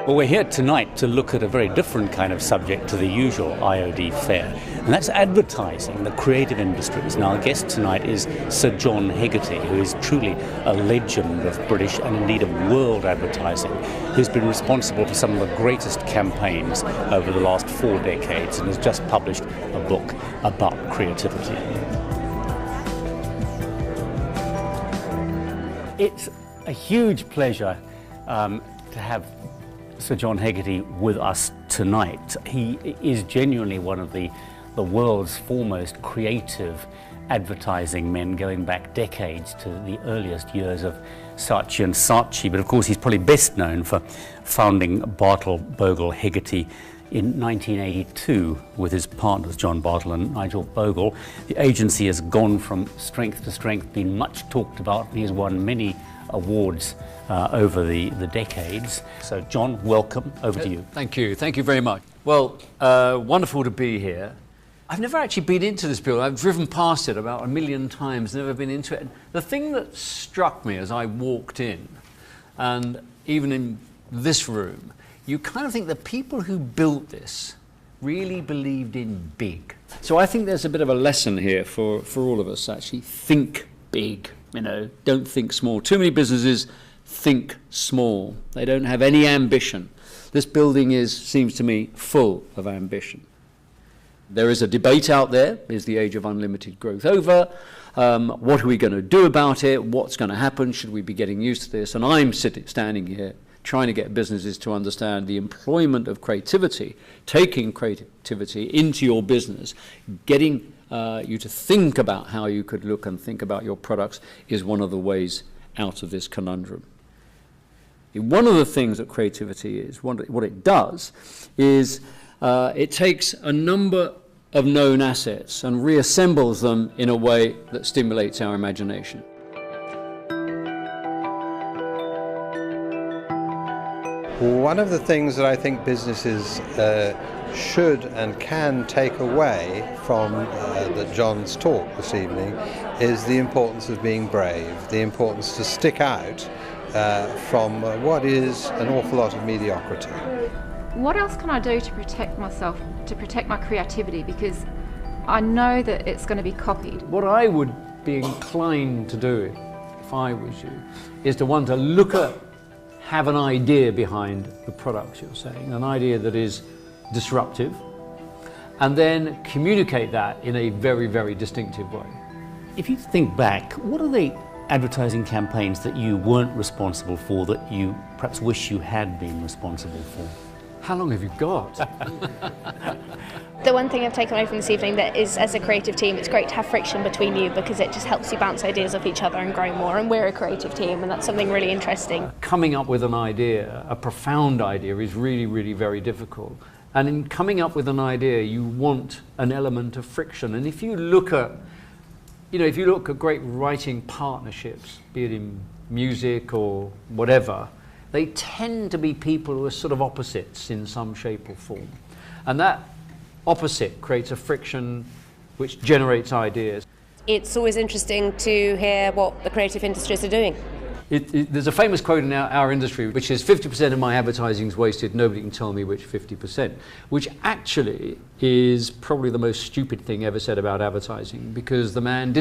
Well, we're here tonight to look at a very different kind of subject to the usual IOD fair, and that's advertising, the creative industries. Now, our guest tonight is Sir John Hegarty, who is truly a legend of British and indeed of world advertising, who's been responsible for some of the greatest campaigns over the last 4 decades and has just published a book about creativity. It's a huge pleasure to have Sir John Hegarty with us tonight. He is genuinely one of the world's foremost creative advertising men, going back decades to the earliest years of Saatchi & Saatchi. But of course, he's probably best known for founding Bartle Bogle Hegarty in 1982 with his partners John Bartle and Nigel Bogle. The agency has gone from strength to strength, been much talked about, and he has won many awards over the decades. So John, welcome, over to you. Thank you very much. Well, wonderful to be here. I've never actually been into this building. I've driven past it about 1 million times, never been into it. The thing that struck me as I walked in, and even in this room, you kind of think the people who built this really believed in big. So I think there's a bit of a lesson here for all of us, actually. Think big, don't think small. Too many businesses think small. They don't have any ambition. This building seems to me full of ambition. There is a debate out there. Is the age of unlimited growth over? What are we going to do about it? What's going to happen? Should we be getting used to this? And I'm standing here trying to get businesses to understand the employment of creativity, taking creativity into your business, getting you to think about how you could look and think about your products is one of the ways out of this conundrum. One of the things that creativity is, what it does, is it takes a number of known assets and reassembles them in a way that stimulates our imagination. One of the things that I think businesses should and can take away from John's talk this evening is the importance of being brave, the importance to stick out from what is an awful lot of mediocrity. What else can I do to protect myself, to protect my creativity? Because I know that it's going to be copied. What I would be inclined to do, if I was you, is to want to have an idea behind the products you're saying, an idea that is disruptive, and then communicate that in a very, very distinctive way. If you think back, what are the advertising campaigns that you weren't responsible for that you perhaps wish you had been responsible for? How long have you got? The one thing I've taken away from this evening that is, as a creative team, it's great to have friction between you because it just helps you bounce ideas off each other and grow more, and we're a creative team and that's something really interesting. Coming up with an idea, a profound idea, is really, really very difficult. And in coming up with an idea, you want an element of friction. And if you look at, great writing partnerships, be it in music or whatever, they tend to be people who are sort of opposites in some shape or form. And that opposite creates a friction which generates ideas. It's always interesting to hear what the creative industries are doing. There's a famous quote in our industry which is 50% of my advertising is wasted, nobody can tell me which 50%, which actually is probably the most stupid thing ever said about advertising, because the man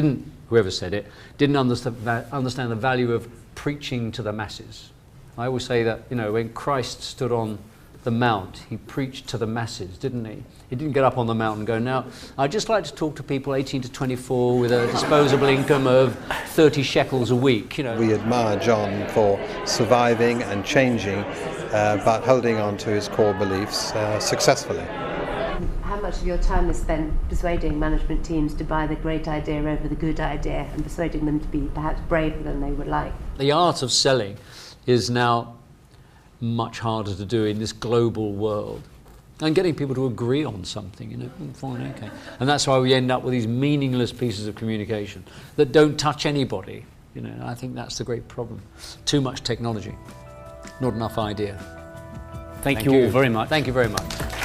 whoever said it, didn't understand the value of preaching to the masses. I always say that, when Christ stood on the mount, he preached to the masses, didn't he? He didn't get up on the mount and go, now, I'd just like to talk to people 18 to 24 with a disposable income of 30 shekels a week, We admire John for surviving and changing, but holding on to his core beliefs successfully. How much of your time is spent persuading management teams to buy the great idea over the good idea and persuading them to be perhaps braver than they would like? The art of selling is now much harder to do in this global world. And getting people to agree on something, fine, okay. And that's why we end up with these meaningless pieces of communication that don't touch anybody. I think that's the great problem. Too much technology, not enough idea. Thank you all very much. Thank you very much.